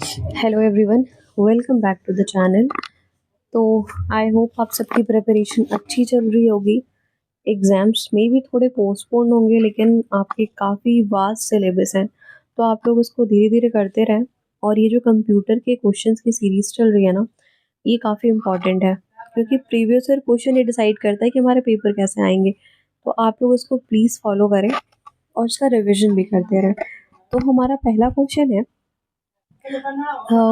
Hello everyone, welcome back to the channel. तो I hope आप सबकी प्रिपरेशन अच्छी चल रही होगी। एग्ज़ाम्स में भी थोड़े पोस्टपोन होंगे, लेकिन आपके काफ़ी वास्ट सिलेबस हैं, तो आप लोग इसको धीरे धीरे करते रहें। और ये जो कंप्यूटर के क्वेश्चंस की सीरीज़ चल रही है ना, ये काफ़ी इम्पॉर्टेंट है, क्योंकि प्रीवियस ईयर क्वेश्चन ये डिसाइड करता है कि हमारे पेपर कैसे आएंगे। तो आप लोग इसको प्लीज़ फॉलो करें और इसका रिविजन भी करते रहें। तो हमारा पहला क्वेश्चन है,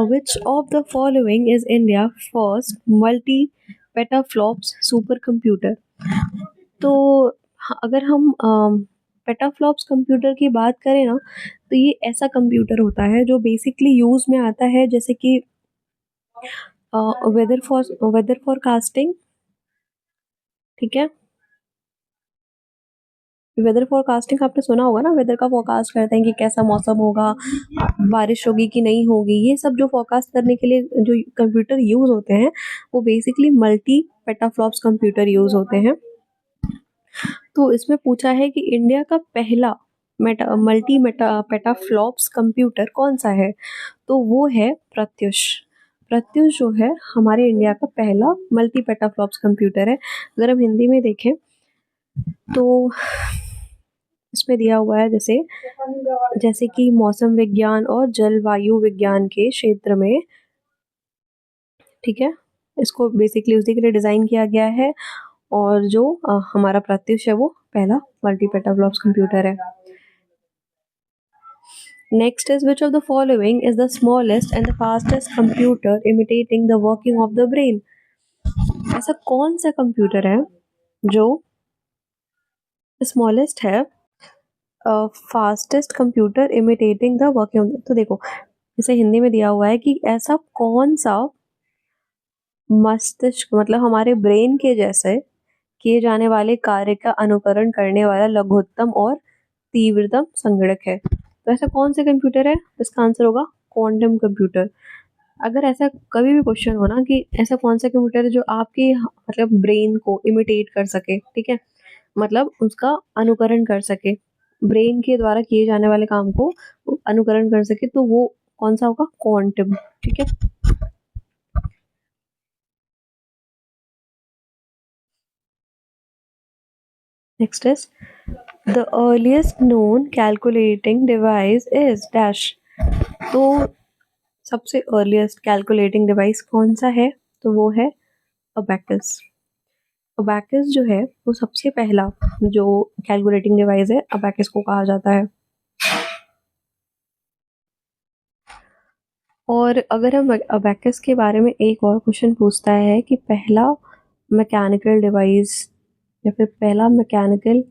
which of the following is India first multi-petaflops supercomputer? तो अगर हम पेटाफ्लॉप्स कंप्यूटर की बात करें ना, तो ये ऐसा कंप्यूटर होता है जो बेसिकली यूज़ में आता है, जैसे कि वेदर फॉरकास्टिंग। ठीक है, वेदर फोरकास्टिंग आपने सुना होगा ना, वेदर का फोरकास्ट करते हैं कि कैसा मौसम होगा, बारिश होगी कि नहीं होगी। ये सब जो फोरकास्ट करने के लिए जो कंप्यूटर यूज़ होते हैं, वो basically multi petaflops computer use होते हैं। तो इसमें पूछा है कि इंडिया का पहला मल्टी पेटाफ्लॉप्स कंप्यूटर कौन सा है, तो वो है प्रत्युष। प्रत्युष जो है हमारे इंडिया का पहला मल्टी पेटाफ्लॉप्स कंप्यूटर है। अगर हम हिंदी में देखें तो इसमें दिया हुआ है, जैसे जैसे कि मौसम विज्ञान और जलवायु विज्ञान के क्षेत्र में। ठीक है, इसको बेसिकली उसी के लिए डिज़ाइन किया गया है। और जो हमारा प्रत्युष है वो पहला मल्टी पेटाफ्लॉप्स कंप्यूटर है। Next is, which of the following is the smallest and the fastest computer imitating the working of the brain? ऐसा कौन सा कंप्यूटर है जो स्मॉलेस्ट है, fastest computer imitating the working? तो देखो, इसे हिंदी में दिया हुआ है कि ऐसा कौन सा मस्तिष्क, मतलब हमारे ब्रेन के जैसे किए जाने वाले कार्य का अनुकरण करने वाला लघुत्तम और तीव्रतम संगणक है। तो ऐसा कौन सा कंप्यूटर है? इसका आंसर होगा क्वांटम कंप्यूटर। अगर ऐसा कभी भी क्वेश्चन हो ना कि ऐसा कौन सा कंप्यूटर है जो आपके मतलब ब्रेन को इमिटेट कर सके, ठीक है, मतलब उसका अनुकरण कर सके, ब्रेन के द्वारा किए जाने वाले काम को अनुकरण कर सके, तो वो कौन सा होगा? क्वांटम। ठीक है, next is, the earliest known calculating device is dash. तो सबसे अर्लीस्ट कैलकुलेटिंग डिवाइस कौन सा है? तो वो है अबैकस। अबैकस जो है वो सबसे पहला जो कैलकुलेटिंग डिवाइस है, अबैकस को कहा जाता है। और अगर हम अबैकस के बारे में एक और क्वेश्चन पूछता है कि पहला मैकेनिकल डिवाइस या फिर पहला मैकेनिकल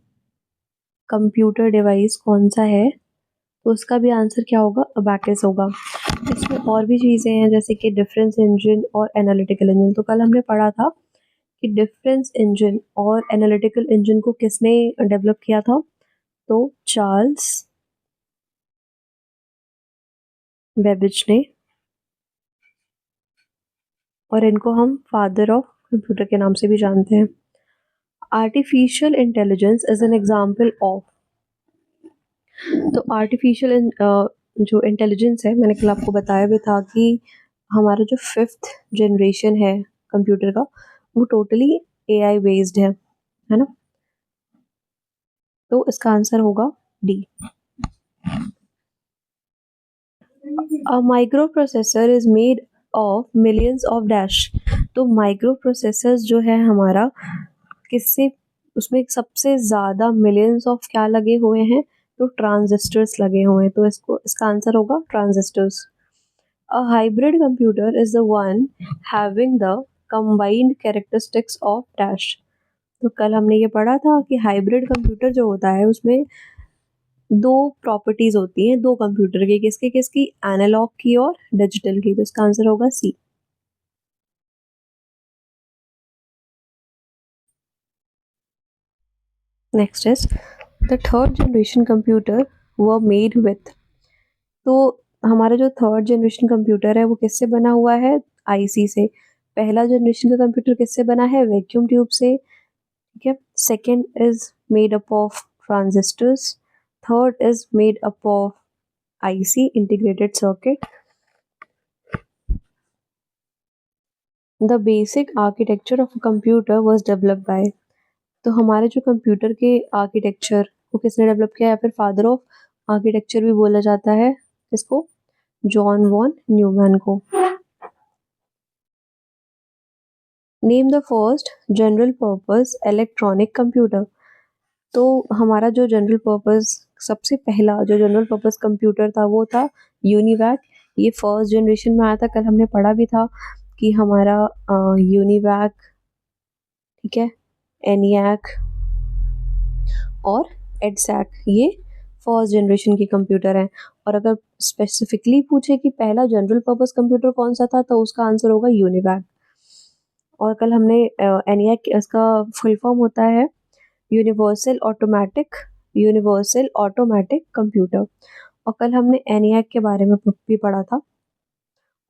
कंप्यूटर डिवाइस कौन सा है, तो उसका भी आंसर क्या होगा? अबैकस होगा। इसमें और भी चीज़ें हैं, जैसे कि डिफरेंस इंजन और एनालिटिकल इंजन। तो कल हमने पढ़ा था कि डिफरेंस इंजन और एनालिटिकल इंजन को किसने डेवलप किया था? तो चार्ल्स बेबिज ने। और इनको हम फादर ऑफ कंप्यूटर के नाम से भी जानते हैं। Artificial intelligence is an example of. तो आर्टिफिशियल जो इंटेलिजेंस है, मैंने कल आपको बताया भी था कि हमारा जो फिफ्थ जनरेशन है कंप्यूटर का, वो टोटली एआई बेस्ड है ना। तो इसका आंसर होगा D. A micro processor is made of millions of dash. तो माइक्रो प्रोसेसर जो है हमारा, किससे, उसमें सबसे ज़्यादा मिलियंस ऑफ क्या लगे हुए हैं? तो ट्रांजिस्टर्स लगे हुए हैं। तो इसको इसका आंसर होगा transistors. A hybrid computer is the one having the combined characteristics of dash. तो कल हमने ये पढ़ा था कि हाइब्रिड कंप्यूटर जो होता है उसमें दो प्रॉपर्टीज होती हैं, दो कंप्यूटर की, किसकी किसकी? एनालॉग की और डिजिटल की। तो इसका आंसर होगा C. Next is, the third generation computer were made with. तो हमारा जो थर्ड जनरेशन कंप्यूटर है वो किससे बना हुआ है? आईसी से। पहला जनरेशन का कंप्यूटर किससे बना है? वैक्यूम ट्यूब से। ठीक है, second is made up of transistors, third is made up of IC integrated circuit. The basic architecture of a computer was developed by. तो हमारे जो कंप्यूटर के आर्किटेक्चर को किसने डेवलप किया, या फिर फादर ऑफ आर्किटेक्चर भी बोला जाता है इसको, जॉन वॉन न्यूमैन को। Name the first general purpose electronic computer. तो हमारा जो जनरल पर्पस, सबसे पहला जो जनरल पर्पस कंप्यूटर था वो था यूनिवैक। ये फर्स्ट जनरेशन में आया था, कल हमने पढ़ा भी था कि हमारा यूनिवैक, ठीक है, एनियाक और एडसैक, ये फर्स्ट जनरेशन के कंप्यूटर हैं। और अगर स्पेसिफिकली पूछे कि पहला जनरल पर्पस कंप्यूटर कौन सा था, तो उसका आंसर होगा यूनिवैक। और कल हमने एनियाक, इसका फुल फॉर्म होता है universal automatic, universal automatic computer. और कल हमने एनियाक के बारे में भी पढ़ा था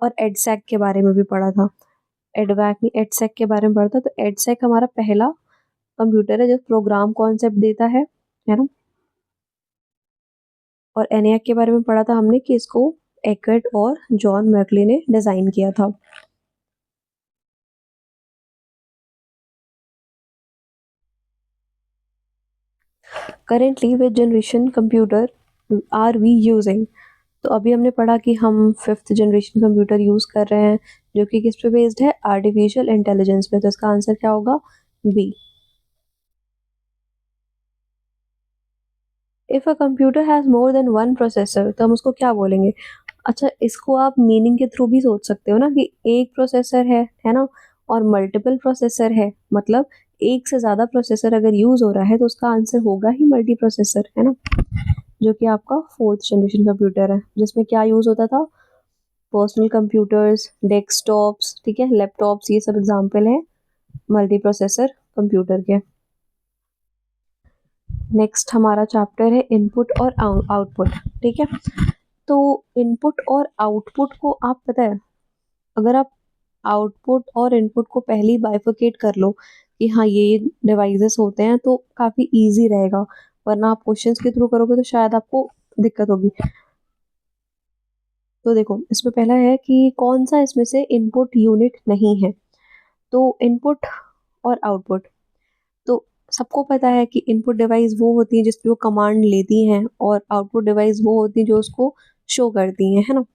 और एडसैक के बारे में भी पढ़ा था। एडवैक नहीं, एडसैक के बारे में पढ़ा था। तो एडसैक हमारा पहला कंप्यूटर है जो प्रोग्राम कॉन्सेप्ट देता है ना। और एनियाक के बारे में पढ़ा था हमने कि इसको एकर्ट और जॉन मैकली ने डिजाइन किया था। Currently with generation computer are we using. तो अभी हमने पढ़ा कि हम फिफ्थ जनरेशन कंप्यूटर यूज कर रहे हैं, जो कि किस पे बेस्ड है, आर्टिफिशियल इंटेलिजेंस पे। तो इसका आंसर क्या होगा, B. If a computer has more than one processor, तो हम उसको क्या बोलेंगे। अच्छा, इसको आप मीनिंग के थ्रू भी सोच सकते हो ना, कि एक प्रोसेसर है ना, और मल्टीपल प्रोसेसर है, मतलब एक से ज्यादा प्रोसेसर अगर यूज हो रहा है तो उसका आंसर होगा ही मल्टी प्रोसेसर, है ना। जो कि आपका फोर्थ जनरेशन कंप्यूटर है, जिसमें क्या यूज होता था, पर्सनल कंप्यूटर्स, डेस्कटॉप्स, ठीक है, लैपटॉप्स, ये सब एग्जांपल है मल्टी प्रोसेसर कंप्यूटर के। नेक्स्ट हमारा चैप्टर है इनपुट और आउटपुट, ठीक है। तो इनपुट और आउटपुट को आप पता है, अगर आप आउटपुट और इनपुट को पहले बाइफरकेट कर लो कि हाँ ये डिवाइसेस होते हैं, तो काफ़ी इजी रहेगा। वरना आप क्वेश्चंस के थ्रू करोगे तो शायद आपको दिक्कत होगी। तो देखो, इसमें पहला है कि कौन सा इसमें से इनपुट यूनिट नहीं है। तो इनपुट और आउटपुट, तो सबको पता है कि इनपुट डिवाइस वो होती है जिसपे वो कमांड लेती हैं, और आउटपुट डिवाइस वो होती है जो उसको शो करती हैं, है ना।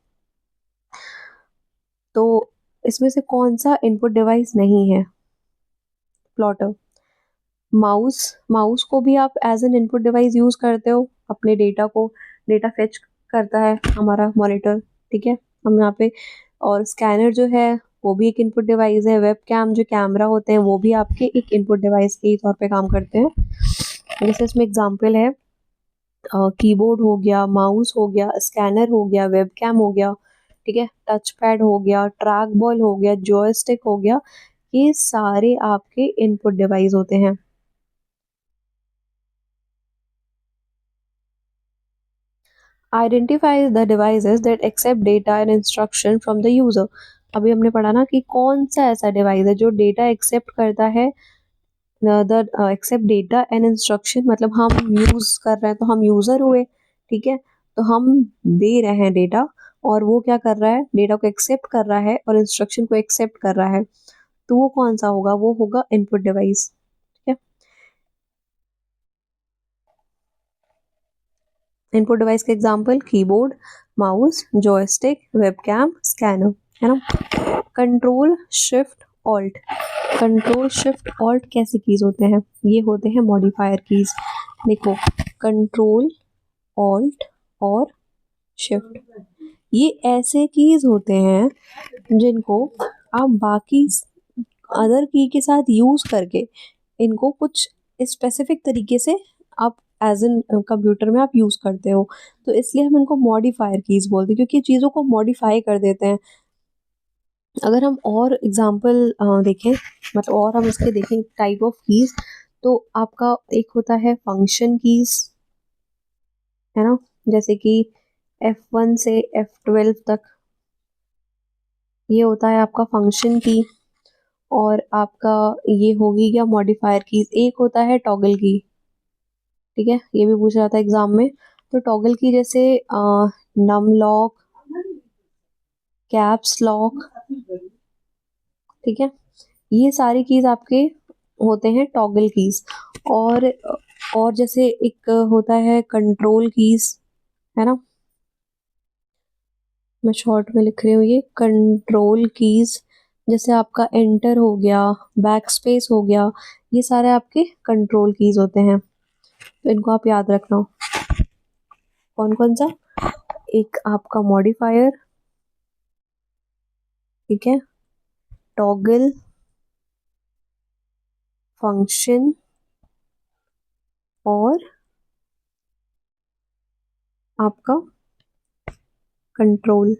तो इसमें से कौन सा इनपुट डिवाइस नहीं है, प्लॉटर। माउस, माउस को भी आप as an input device use करते हो अपने डेटा को, डेटा फेच करता है हमारा मॉनिटर, ठीक है, हम यहाँ पे। और स्कैनर जो है वो भी एक इनपुट डिवाइस है। वेब कैम, जो कैमरा होते हैं, वो भी आपके एक इनपुट डिवाइस के ही तौर पे काम करते हैं। जैसे इसमें एग्जांपल है, कीबोर्ड हो गया, माउस हो गया, स्कैनर हो गया, वेब कैम हो गया, ठीक है, टच पैड हो गया, ट्रैक बॉल हो गया, जॉयस्टिक हो गया, ये सारे आपके इनपुट डिवाइस होते हैं। Identify the devices that accept data and instruction from the user. अभी हमने पढ़ा ना कि कौन सा ऐसा डिवाइस है जो डेटा एक्सेप्ट करता है, the accept data and instruction, मतलब हम यूज कर रहे हैं तो हम यूजर हुए, ठीक है। तो हम दे रहे हैं डेटा, और वो क्या कर रहा है, डेटा को एक्सेप्ट कर रहा है और इंस्ट्रक्शन को एक्सेप्ट कर रहा है। तो वो कौन सा होगा, वो होगा इनपुट डिवाइस, ठीक है। इनपुट डिवाइस के example keyboard, mouse, joystick, webcam, scanner, है ना। Control shift alt, control shift alt कैसे कीज होते हैं, ये होते हैं मॉडिफायर कीज। देखो, कंट्रोल, ऑल्ट और शिफ्ट, ये ऐसे कीज होते हैं जिनको आप बाकी अदर की के साथ यूज करके इनको कुछ स्पेसिफिक तरीके से आप एज एन कंप्यूटर में आप यूज करते हो। तो इसलिए हम इनको मॉडिफायर कीज बोलते हैं, क्योंकि चीज़ों को मॉडिफाई कर देते हैं। अगर हम और एग्जांपल देखें, मतलब और हम इसके देखें टाइप ऑफ कीज, तो आपका एक होता है फंक्शन कीज, है ना, जैसे कि F1 से F12 तक, ये होता है आपका फंक्शन की। और आपका ये होगी क्या, मॉडिफायर कीज। एक होता है टॉगल की, ठीक है, ये भी पूछा जाता है एग्जाम में। तो टॉगल की जैसे नम लॉक, कैप्स लॉक, ठीक है। ये सारी कीज आपके होते हैं टॉगल कीज। और और जैसे एक होता है कंट्रोल कीज, है ना, मैं शॉर्ट में लिख रही हूँ ये कंट्रोल कीज। जैसे आपका एंटर हो गया, बैक स्पेस हो गया, ये सारे आपके कंट्रोल कीज होते हैं, तो इनको आप याद रखना। कौन कौन सा? एक आपका मॉडिफायर, ठीक है, टॉगल, फंक्शन और आपका कंट्रोल।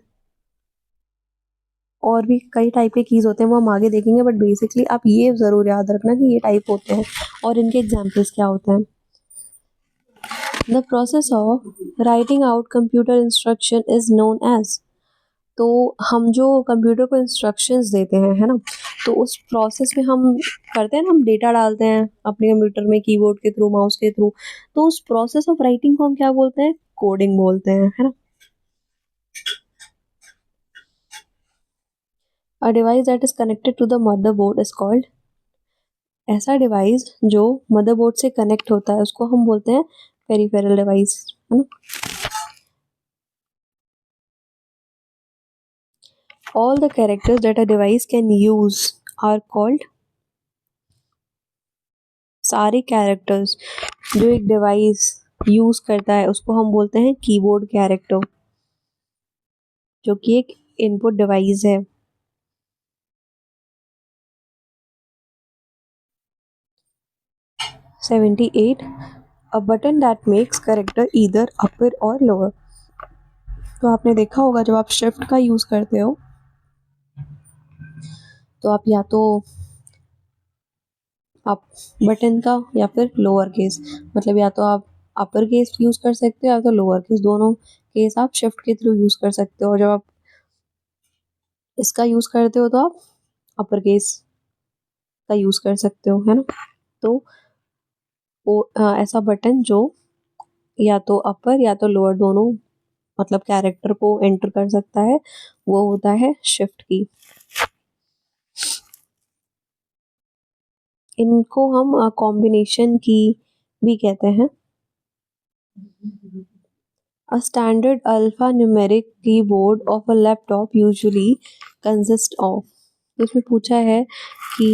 और भी कई टाइप के कीज होते हैं, वो हम आगे देखेंगे, बट बेसिकली आप ये जरूर याद रखना कि ये टाइप होते हैं और इनके एग्जाम्पल्स क्या होते हैं। The process of writing out computer instruction is known as. तो हम जो कंप्यूटर को इंस्ट्रक्शंस देते हैं, है ना, तो उस प्रोसेस में हम करते हैं ना, हम डेटा डालते हैं अपने कंप्यूटर में कीबोर्ड के थ्रू, माउस के थ्रू, तो उस प्रोसेस ऑफ राइटिंग को हम क्या बोलते हैं? कोडिंग बोलते हैं, है ना। A device that is connected to the motherboard is called. ऐसा डिवाइस जो मदरबोर्ड से कनेक्ट होता है उसको हम बोलते हैं पेरिफेरल डिवाइस, है ना। All the characters that a device can use are called. सारे कैरेक्टर्स जो एक डिवाइस यूज करता है उसको हम बोलते हैं कीबोर्ड कैरेक्टर, जो कि एक इनपुट डिवाइस है। 78, a button that makes character either upper और लोअर। तो आपने देखा होगा जब आप शिफ्ट का यूज करते हो तो आप या तो आप बटन का या फिर लोअर केस, मतलब या तो आप अपर केस यूज कर सकते हो या तो लोअर केस, दोनों केस आप शिफ्ट के थ्रू यूज कर सकते हो। और जब आप इसका यूज करते हो तो आप अपर केस का यूज कर सकते हो, है ना। तो ऐसा बटन जो या तो अपर या तो लोअर दोनों मतलब कैरेक्टर को एंटर कर सकता है, वो होता है शिफ्ट की। इनको हम कॉम्बिनेशन की भी कहते हैं। A standard alphanumeric keyboard of a laptop usually consists of। तो इसमें पूछा है कि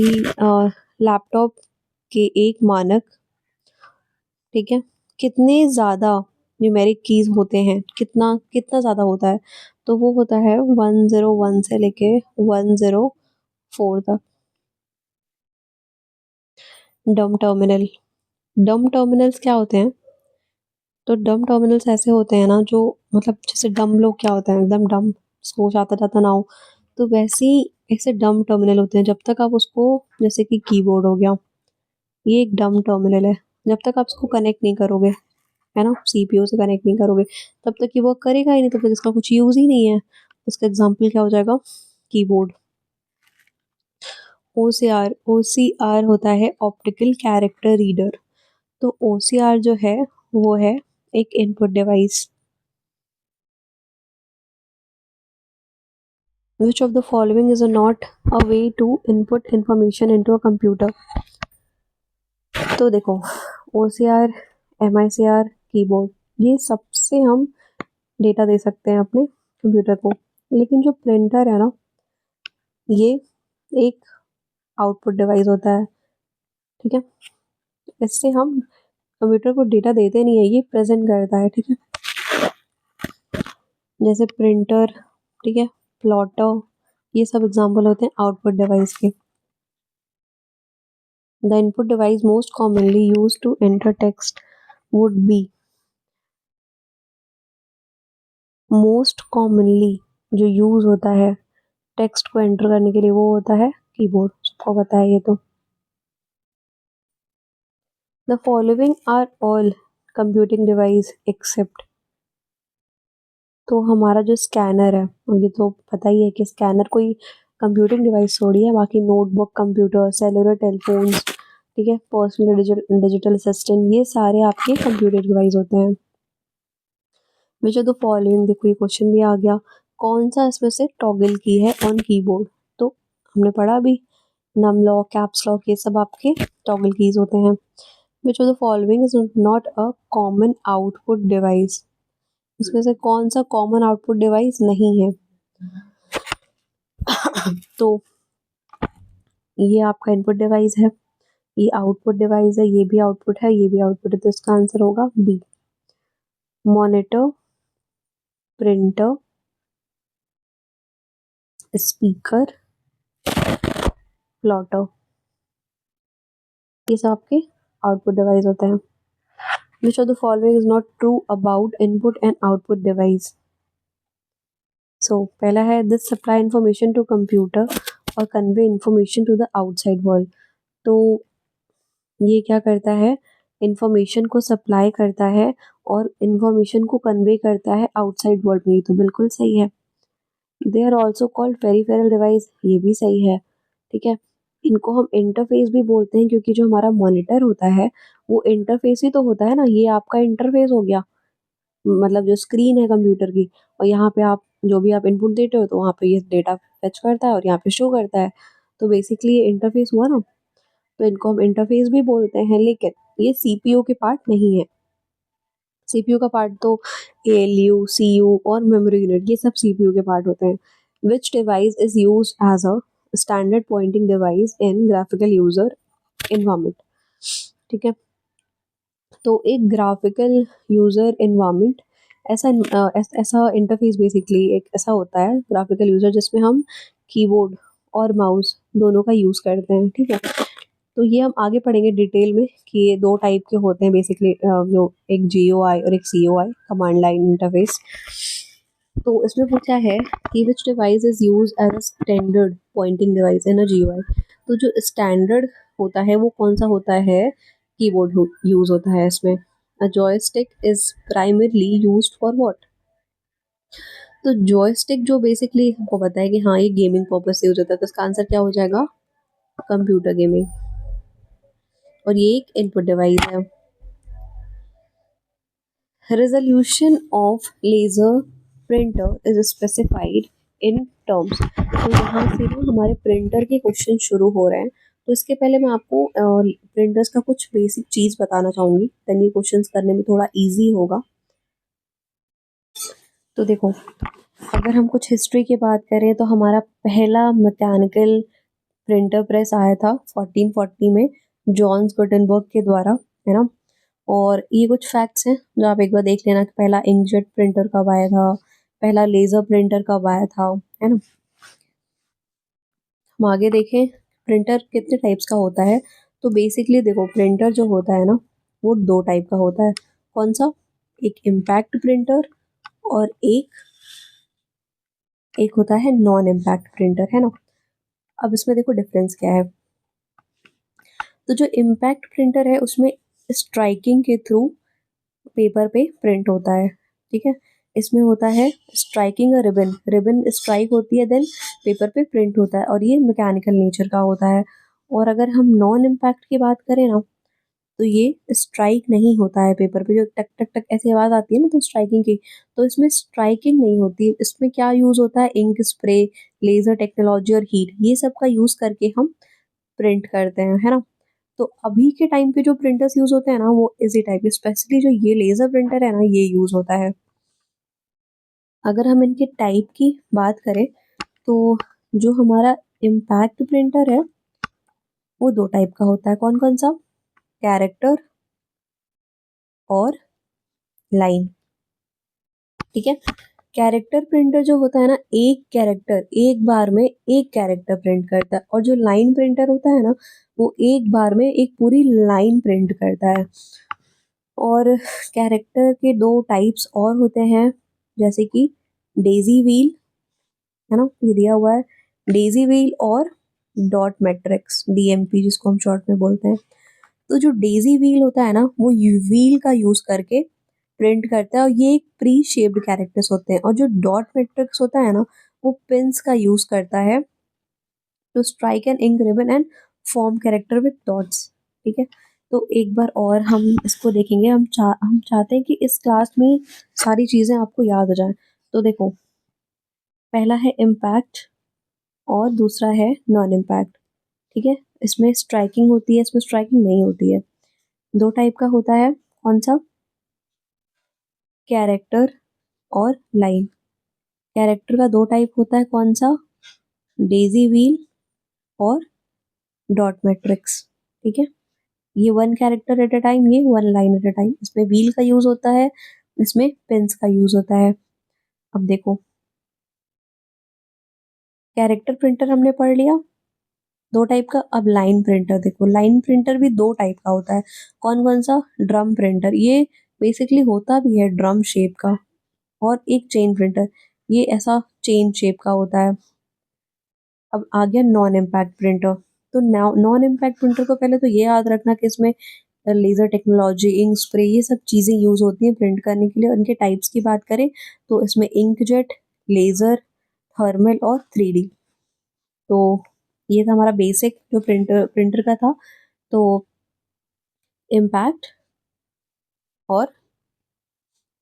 लैपटॉप के एक मानक, ठीक है, कितने ज़्यादा न्यूमेरिक कीज होते हैं, कितना कितना ज़्यादा होता है, तो वो होता है 101 से लेके 104 तक। डम टर्मिनल। डम टर्मिनल्स क्या होते हैं? तो डम टर्मिनल्स ऐसे होते हैं ना, जो मतलब जैसे डम लोग क्या होते हैं, एकदम डम, सोच आता जाता ना हो, तो वैसे ही ऐसे डम टर्मिनल होते हैं जब तक आप उसको, जैसे कि कीबोर्ड हो गया, ये एक डम टर्मिनल है। जब तक आप इसको कनेक्ट नहीं करोगे, है ना, सीपीयू से कनेक्ट नहीं करोगे, तब तक ये वर्क करेगा ही नहीं, तब तक इसका कुछ यूज ही नहीं है। इसका एग्जाम्पल क्या हो जाएगा? कीबोर्ड। ओसीआर। ओसीआर होता है ऑप्टिकल कैरेक्टर रीडर। तो ओसीआर जो है वो है एक input device. Which of the following is not a way to input information into a computer? तो देखो, OCR, MICR, कीबोर्ड, ये सबसे हम डेटा दे सकते हैं अपने कंप्यूटर को। लेकिन जो प्रिंटर है ना, ये एक आउटपुट डिवाइस होता है, ठीक है। इससे हम कंप्यूटर को डेटा देते नहीं है, ये प्रेजेंट करता है, ठीक है। जैसे प्रिंटर, ठीक है, प्लॉटर, ये सब एग्जांपल होते हैं आउटपुट डिवाइस के। The input device most commonly used to enter text would be। Most commonly जो यूज होता है टेक्स्ट को एंटर करने के लिए वो होता है कीबोर्ड, सबको पता है ये तो। The following are all computing device except. तो हमारा जो स्कैनर है, मुझे तो पता ही है कि स्कैनर कोई कंप्यूटिंग डिवाइस थोड़ी है। बाकी नोटबुक कंप्यूटर, सेलुलर टेलीफोन्स, ठीक है, पर्सनल डिजिटल असिस्टेंट, ये सारे आपके कंप्यूटर डिवाइस होते हैं। विच आर द फॉलोइंग, देखो ये क्वेश्चन भी आ गया, कौन सा इसमें से टॉगल की है ऑन कीबोर्ड? तो हमने पढ़ा भी, नम लॉक, कैप्स लॉक, ये सब आपके टॉगल कीज होते हैं। Which of the following is not a common output device, इसमें से कौन सा कॉमन आउटपुट डिवाइस नहीं है? तो ये आपका इनपुट डिवाइस है, ये आउटपुट डिवाइस है, ये भी आउटपुट है, ये भी आउटपुट है, तो इसका आंसर होगा B, monitor, printer, speaker, plotter, ये सब आपके आउटपुट डिवाइस होते हैं। Which of the following is not true about input and output device? So पहला है this supply information to computer और convey information to the outside world. तो ये क्या करता है, इंफॉर्मेशन को सप्लाई करता है और इंफॉर्मेशन को कन्वे करता है आउटसाइड वर्ल्ड में, ये तो बिल्कुल सही है। They are also called peripheral device, ये भी सही है। ठीक है, इनको हम इंटरफेस भी बोलते हैं, क्योंकि जो हमारा मॉनिटर होता है वो इंटरफेस ही तो होता है ना, ये आपका इंटरफेस हो गया, मतलब जो स्क्रीन है कंप्यूटर की, और यहाँ पे आप जो भी आप इनपुट देते हो तो वहाँ पे ये डेटा फेच करता है और यहाँ पे शो करता है, तो बेसिकली ये इंटरफेस हुआ ना, तो इनको हम इंटरफेस भी बोलते हैं। लेकिन ये सीपीयू के पार्ट नहीं है, सीपीयू का पार्ट तो एएलयू, सीयू और मेमोरी यूनिट, ये सब सीपीयू के पार्ट होते हैं। Which device is use as a standard pointing device in graphical user environment? ठीक है, तो एक ग्राफिकल यूजर इन्वायरमेंट ऐसा ऐसा इंटरफेस बेसिकली एक ऐसा होता है ग्राफिकल यूजर जिसमें हम कीबोर्ड और माउस दोनों का यूज करते हैं। ठीक है, तो ये हम आगे पढ़ेंगे डिटेल में कि ये दो टाइप के होते हैं बेसिकली, जो एक जीओआई और एक सीओआई, कमांड लाइन इंटरफेस। तो इसमें पूछा है कि which device is use as a standard pointing device in a GUI? तो जो स्टैंडर्ड होता है वो कौन सा होता है? कीबोर्ड यूज होता है इसमें। A joystick is primarily used for what? तो जॉयस्टिक जो बेसिकली हमको पता है कि हाँ ये गेमिंग पर्पज से यूज होता है, तो इसका आंसर क्या हो जाएगा? कंप्यूटर गेमिंग, और ये एक इनपुट डिवाइस है। Resolution of laser printer is specified in terms. तो यहाँ से ना हमारे प्रिंटर के क्वेश्चन शुरू हो रहे हैं, तो इसके पहले मैं आपको प्रिंटर्स का कुछ बेसिक चीज़ बताना चाहूँगी, देन ये क्वेश्चंस करने में थोड़ा इजी होगा। तो देखो, अगर हम कुछ हिस्ट्री की बात करें तो हमारा पहला मैकेनिकल प्रिंटर प्रेस आया था 1440 में जॉन्स गुटेनबर्ग के द्वारा, है ना। और ये कुछ फैक्ट्स हैं जो आप एक बार देख लेना कि पहला इंकजेट प्रिंटर कब आया था, पहला लेज़र प्रिंटर कब आया था, है ना। हम आगे देखें प्रिंटर कितने टाइप्स का होता है। तो बेसिकली देखो, प्रिंटर जो होता है ना वो दो टाइप का होता है। कौन सा? एक इम्पैक्ट प्रिंटर और एक होता है नॉन इम्पैक्ट प्रिंटर, है ना। अब इसमें देखो डिफरेंस क्या है। तो जो इम्पैक्ट प्रिंटर है उसमें स्ट्राइकिंग के थ्रू पेपर पे प्रिंट होता है। ठीक है, इसमें होता है striking a ribbon, ribbon strike होती है, देन पेपर पे प्रिंट होता है, और ये मैकेनिकल नेचर का होता है। और अगर हम नॉन इम्पैक्ट की बात करें ना, तो ये स्ट्राइक नहीं होता है पेपर पे, जो टक टक टक ऐसी आवाज़ आती है ना, तो स्ट्राइकिंग की, तो इसमें स्ट्राइकिंग नहीं होती। इसमें क्या यूज़ होता है? इंक स्प्रे, लेज़र टेक्नोलॉजी और हीट, ये सब का यूज़ करके हम प्रिंट करते हैं, है ना। तो अभी के टाइम पे जो प्रिंटर्स यूज होते हैं ना वो इसी टाइप के, स्पेशली जो ये लेजर प्रिंटर है ना ये यूज होता है। अगर हम इनके टाइप की बात करें तो जो हमारा इम्पैक्ट प्रिंटर है वो दो टाइप का होता है। कौन कौन सा? कैरेक्टर और लाइन। ठीक है, कैरेक्टर प्रिंटर जो होता है ना, एक कैरेक्टर एक बार में एक कैरेक्टर प्रिंट करता है, और जो लाइन प्रिंटर होता है ना वो एक बार में एक पूरी लाइन प्रिंट करता है। और कैरेक्टर के दो टाइप्स और होते हैं, जैसे कि डेजी व्हील, है ना, ये दिया हुआ है, डेजी व्हील और डॉट मैट्रिक्स, डीएमपी जिसको हम शॉर्ट में बोलते हैं। तो जो डेजी व्हील होता है ना वो व्हील का यूज करके प्रिंट करता है, और ये एक प्री शेप्ड कैरेक्टर्स होते हैं। और जो डॉट मैट्रिक्स होता है ना वो पिंस का यूज करता है to strike an ink ribbon and form character with dots. ठीक है, तो एक बार और हम इसको देखेंगे। हम चाहते हैं कि इस क्लास में सारी चीज़ें आपको याद हो जाए। तो देखो, पहला है इम्पैक्ट, और दूसरा है नॉन इम्पैक्ट। ठीक है, इसमें स्ट्राइकिंग होती है, इसमें स्ट्राइकिंग नहीं होती है। दो टाइप का होता है, कौन सा? कैरेक्टर और लाइन। कैरेक्टर का दो टाइप होता है, कौन सा? डेजी व्हील और डॉट मैट्रिक्स। ठीक है, ये one character at a time, ये one line at a time. इसमें व्हील का यूज होता है, इसमें पेन्स का यूज होता है। अब देखो, कैरेक्टर प्रिंटर हमने पढ़ लिया, दो टाइप का। अब लाइन प्रिंटर देखो, लाइन प्रिंटर भी दो टाइप का होता है। कौन कौन सा? ड्रम प्रिंटर, ये बेसिकली होता भी है ड्रम शेप का। और एक चेन प्रिंटर, ये ऐसा चेन शेप का होता है। अब आ गया नॉन इम्पैक्ट प्रिंटर। तो नॉन इम्पैक्ट प्रिंटर को पहले तो ये याद रखना कि इसमें लेज़र टेक्नोलॉजी, इंक स्प्रे, ये सब चीज़ें यूज़ होती हैं प्रिंट करने के लिए। उनके टाइप्स की बात करें तो इसमें इंकजेट, लेज़र, थर्मल और 3D। तो ये था हमारा बेसिक जो प्रिंटर प्रिंटर का था। तो इम्पैक्ट और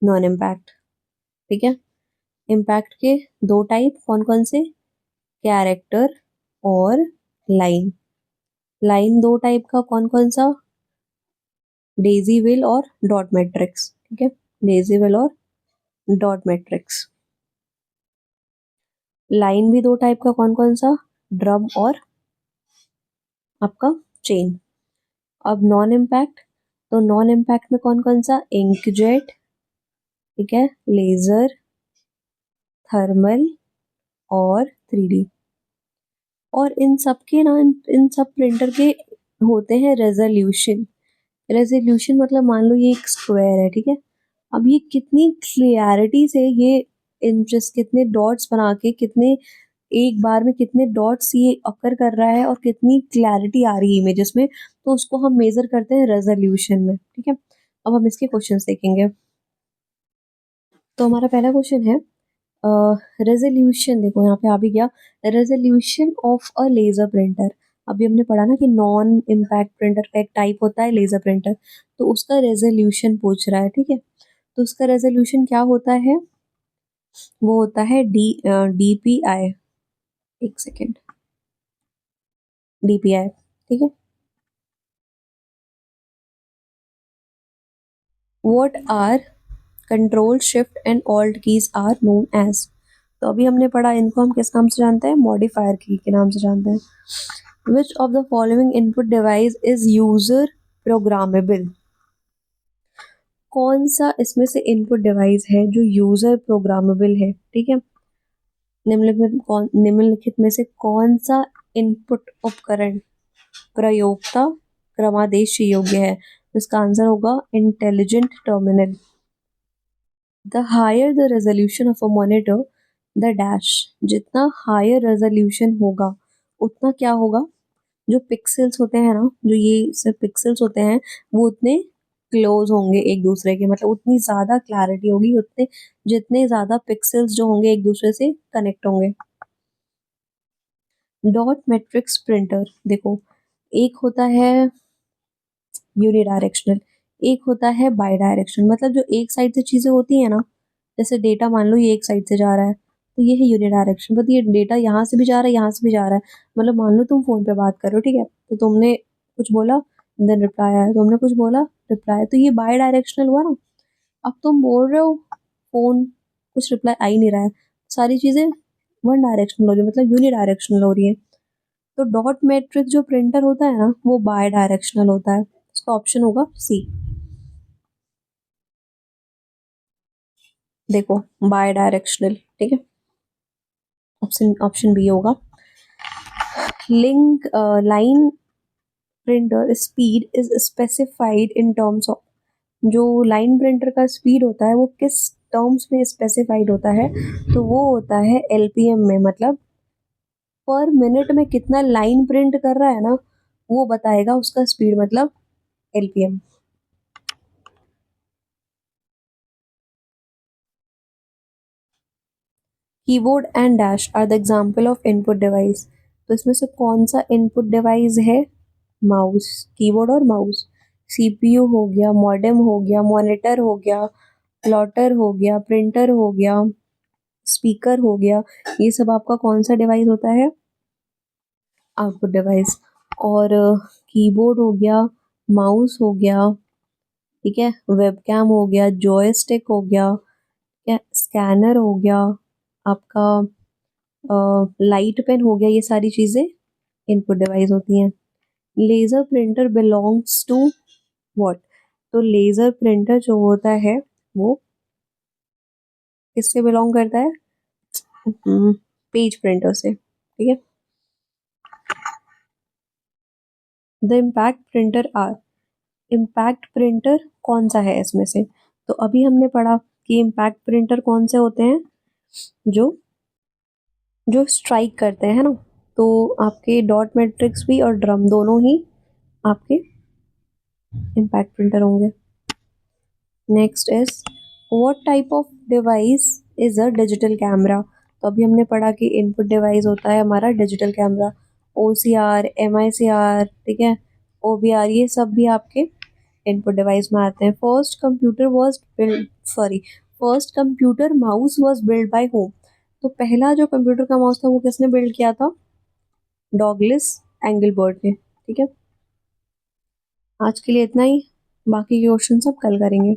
नॉन इम्पैक्ट। ठीक है, इम्पैक्ट के दो टाइप कौन कौन से? कैरेक्टर और लाइन। लाइन दो टाइप का, कौन कौन सा? डेजी विल और डॉट मैट्रिक्स। ठीक है, डेजी विल और डॉट मैट्रिक्स। लाइन भी दो टाइप का, कौन कौन सा? ड्रम और आपका चेन। अब नॉन इम्पैक्ट, तो नॉन इम्पैक्ट में कौन कौन सा? इंकजेट, ठीक है, लेजर, थर्मल और 3D। और इन सब के ना, इन सब प्रिंटर के होते हैं रेजोल्यूशन। रेजोल्यूशन मतलब मान लो ये एक स्क्वायर है, ठीक है। अब ये कितनी क्लियरिटी से ये इंचेस, कितने डॉट्स बना के, कितने एक बार में कितने डॉट्स ये अकर कर रहा है और कितनी क्लैरिटी आ रही है इमेजेस में, तो उसको हम मेजर करते हैं रेजोल्यूशन में। ठीक है, अब हम इसके क्वेश्चंस देखेंगे। तो हमारा पहला क्वेश्चन है, रेजोल्यूशन देखो यहाँ पे आ भी गया, resolution of a laser printer. अभी हमने पढ़ा ना कि नॉन इम्पैक्ट प्रिंटर का एक टाइप होता है लेजर प्रिंटर, तो उसका रेजोल्यूशन पूछ रहा है। ठीक है, तो उसका रेजोल्यूशन क्या होता है? वो होता है DPI। एक सेकेंड, DPI। ठीक है, what are control shift and alt keys are known as. तो अभी हमने पढ़ा, इनको हम किस नाम से जानते हैं? मॉडिफायर की के नाम से जानते हैं। Which of the following input device is user programmable. कौन सा इसमें से इनपुट डिवाइस है जो यूजर प्रोग्रामेबल है? ठीक है, निम्नलिखित में से कौन सा इनपुट उपकरण प्रयोक्ता क्रमादेश योग्य है? तो इसका आंसर होगा intelligent terminal. The higher the resolution of a monitor the dash. जितना हायर रेजोल्यूशन होगा उतना क्या होगा? जो पिक्सेल्स होते हैं ना, जो ये सब पिक्सेल्स होते हैं, वो उतने क्लोज होंगे एक दूसरे के, मतलब उतनी ज़्यादा क्लैरिटी होगी, उतने जितने ज़्यादा पिक्सेल्स जो होंगे एक दूसरे से कनेक्ट होंगे। डॉट मैट्रिक्स प्रिंटर देखो, एक होता है यूनिडायरेक्शनल, एक होता है बाई डायरेक्शनल। मतलब जो एक साइड से चीज़ें होती हैं ना, जैसे डेटा मान लो ये एक साइड से जा रहा है, तो ये है यूनिडायरेक्शनल। मतलब ये डेटा यहाँ से भी जा रहा है, यहाँ से भी जा रहा है। मतलब मान लो तुम फ़ोन पे बात कर रहे हो, ठीक है, तो तुमने कुछ बोला, देन रिप्लाई आया, तुमने कुछ बोला, रिप्लाई, तो ये बाई डायरेक्शनल हुआ ना। अब तुम बोल रहे हो फ़ोन, कुछ रिप्लाई आ ही नहीं रहा है, सारी चीज़ें वन डायरेक्शनल हो रही है, मतलब यूनिडायरेक्शनल हो रही है। तो डॉट मैट्रिक्स जो प्रिंटर होता है ना, वो बाय डायरेक्शनल होता है। इसका ऑप्शन होगा सी। देखो, बाय डायरेक्शनल, ठीक है, ऑप्शन ऑप्शन बी होगा। Link line printer speed is specified in terms of. जो लाइन प्रिंटर का स्पीड होता है वो किस टर्म्स में स्पेसिफाइड होता है? तो वो होता है LPM में, मतलब पर मिनट में कितना लाइन प्रिंट कर रहा है ना, वो बताएगा उसका स्पीड, मतलब LPM। Keyboard and dash are the example of input device. तो इसमें से कौन सा इनपुट डिवाइस है? माउस, कीबोर्ड और माउस। CPU हो गया, मॉडेम हो गया, मॉनिटर हो गया, प्लॉटर हो गया, प्रिंटर हो गया, स्पीकर हो गया, ये सब आपका कौन सा डिवाइस होता है? Output device. और कीबोर्ड हो गया, माउस हो गया, ठीक है, वेबकैम हो गया, जॉयस्टिक हो गया, ठीक है, स्कैनर हो गया, आपका लाइट पेन हो गया, ये सारी चीज़ें इनपुट डिवाइस होती हैं। Laser printer belongs to what? तो लेज़र प्रिंटर जो होता है वो किससे बिलोंग करता है? पेज प्रिंटर से, ठीक है। The impact printer are, impact printer कौन सा है इसमें से? तो अभी हमने पढ़ा कि इम्पैक्ट प्रिंटर कौन से होते हैं, जो जो स्ट्राइक करते हैं, है ना। तो आपके डॉट मैट्रिक्स भी और ड्रम दोनों ही आपके इम्पैक्ट प्रिंटर होंगे। Next is what type of device is a digital camera? तो अभी हमने पढ़ा कि इनपुट डिवाइस होता है हमारा डिजिटल कैमरा, OCR, MICR, ठीक है, OBR, ये सब भी आपके इनपुट डिवाइस में आते हैं। First computer mouse was build by home? तो पहला जो कंप्यूटर का माउस था वो किसने बिल्ड किया था? डॉगलिस एंगलबर्ट ने, ठीक है। आज के लिए इतना ही, बाकी के क्वेश्चन सब कल करेंगे।